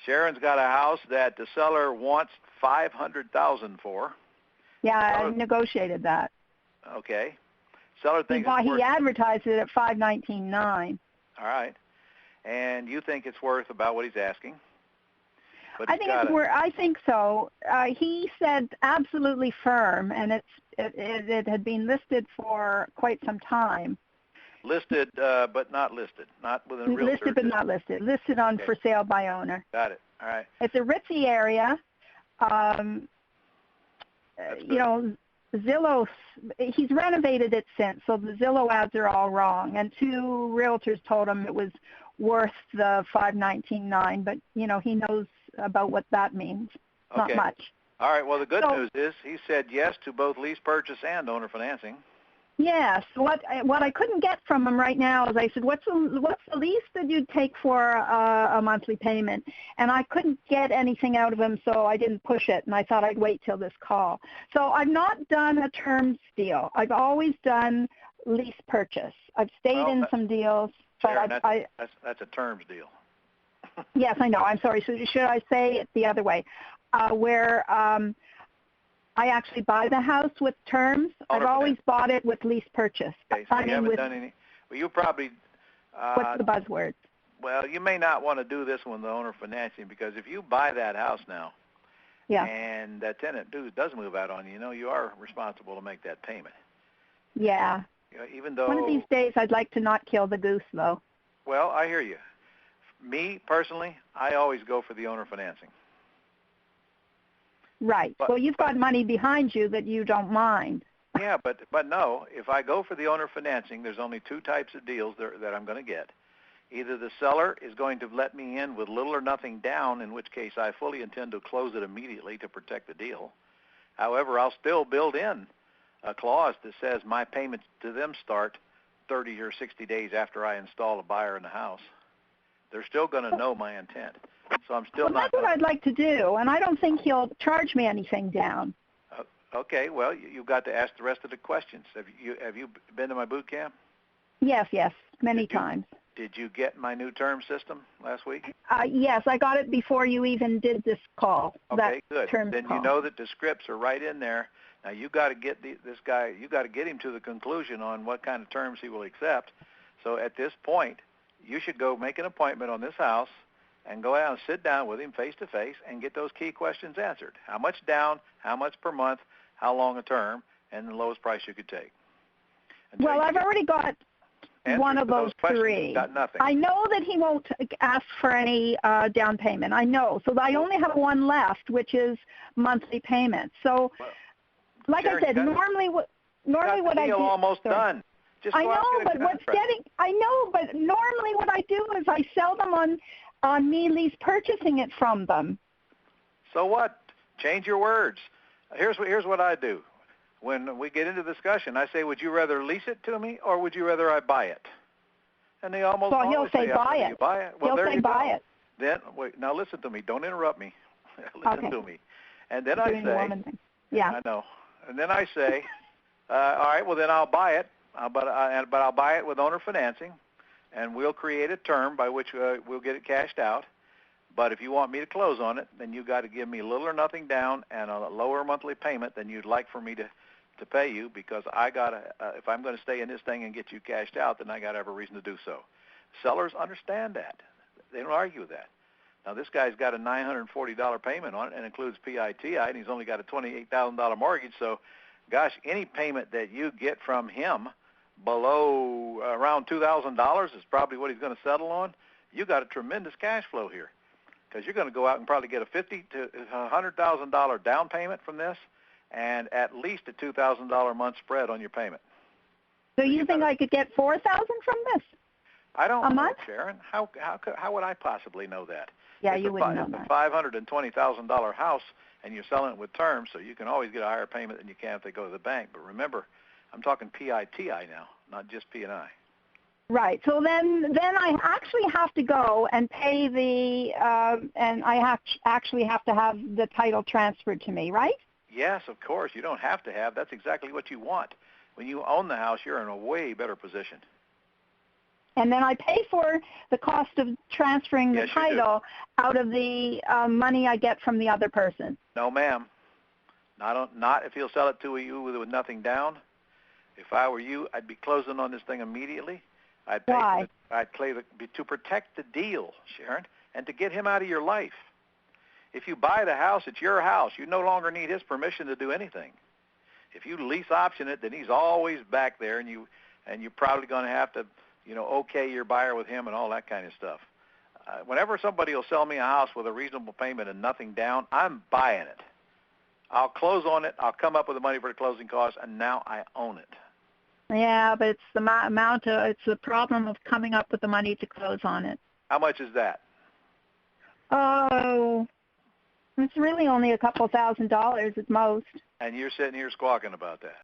Sharon's got a house that the seller wants $500,000 for. Yeah, I negotiated that. Okay. Seller thinks it's worth. He advertised it at $519,900. All right. And you think it's worth about what he's asking? But I think it's worth. I think so. He said absolutely firm, and it had been listed for quite some time. Listed, but not listed, not with a realtor. Listed, but not listed. Listed on for sale by owner. Got it. All right. It's a ritzy area. You know, Zillow. He's renovated it since, so the Zillow ads are all wrong. And 2 realtors told him it was worth the $519,900, but you know he knows about what that means. Not much. All right. Well, the good news is he said yes to both lease purchase and owner financing. Yes. What I couldn't get from him right now is I said, what's the least that you'd take for a monthly payment? And I couldn't get anything out of him, so I didn't push it, and I thought I'd wait till this call. So I've not done a terms deal. I've always done lease purchase. I've stayed in some deals, but Sharon, that's a terms deal. Yes, I know. I'm sorry. So should I say it the other way, where I actually buy the house with terms? I've always bought it with lease purchase. Okay, so you haven't done any. Well, you probably. What's the buzzword? Well, you may not want to do this one, the owner financing, because if you buy that house now, and that tenant does move out on you, you know you are responsible to make that payment. Yeah. You know, even though. One of these days, I'd like to not kill the goose, though. Well, I hear you. Me, personally, I always go for the owner financing. Right. Well, you've got money behind you that you don't mind. Yeah, but no, if I go for the owner financing, there's only 2 types of deals that I'm going to get. Either the seller is going to let me in with little or nothing down, in which case I fully intend to close it immediately to protect the deal. However, I'll still build in a clause that says my payments to them start 30 or 60 days after I install a buyer in the house. They're still going to know my intent. So I'm still not. That's what I'd like to do, and I don't think he'll charge me anything down. Okay, well, you've got to ask the rest of the questions. Have you been to my boot camp? Yes, many times. Did you get my new term system last week? Yes, I got it before you even did this call. Okay, good. Then call. You know that the scripts are right in there. Now you got to get this guy. You got to get him to the conclusion on what kind of terms he will accept. So at this point, you should go make an appointment on this house and go out and sit down with him face to face and get those key questions answered. How much down? How much per month? How long a term? And the lowest price you could take. Well, I've already got one of those 3. Got nothing. I know that he won't ask for any down payment. I know. So I only have one left, which is monthly payment. So, like I said, normally what I do. Almost done. Just I know, but but normally what I do is I sell them on me lease purchasing it from them. So what? Change your words. Here's what I do. When we get into discussion, I say, would you rather lease it to me or would you rather I buy it? And they almost always say buy it. You buy it. Well, he'll say buy it. Then wait. Now listen to me. Don't interrupt me. Listen to me. And then I say, yeah, I know. And then I say, all right. Well, then I'll buy it. But I'll buy it with owner financing, and we'll create a term by which we'll get it cashed out. But if you want me to close on it, then you got to give me little or nothing down and a lower monthly payment than you'd like for me to pay you, because I gotta if I'm going to stay in this thing and get you cashed out, then I got to have a reason to do so. Sellers understand that; they don't argue with that. Now this guy's got a $940 payment on it, and includes PITI, and he's only got a $28,000 mortgage. So, gosh, any payment that you get from him below around $2,000 is probably what he's going to settle on. You got a tremendous cash flow here, because you're going to go out and probably get a $50,000 to $100,000 down payment from this, and at least a $2,000 a month spread on your payment. So you think I could get $4,000 from this? I don't know, Sharon. How would I possibly know that? Yeah, you wouldn't know that. It's a $520,000 house, and you're selling it with terms, so you can always get a higher payment than you can if they go to the bank. But remember, I'm talking PITI now, not just P&I. Right. So then I actually have to go and pay and I actually have to have the title transferred to me, right? Yes, of course. You don't have to have. That's exactly what you want. When you own the house, you're in a way better position. And then I pay for the cost of transferring the Yes, you do. title out of the money I get from the other person. No, ma'am. Not if he'll sell it to you with nothing down. If I were you, I'd be closing on this thing immediately. I'd pay Why? to protect the deal, Sharon, and to get him out of your life. If you buy the house, it's your house. You no longer need his permission to do anything. If you lease option it, then he's always back there, and you're probably going to have to, okay your buyer with him and all that kind of stuff. Whenever somebody will sell me a house with a reasonable payment and nothing down, I'm buying it. I'll close on it. I'll come up with the money for the closing costs, and now I own it. Yeah, but it's the it's the problem of coming up with the money to close on it. How much is that? Oh, it's really only a couple $1,000s at most. And you're sitting here squawking about that.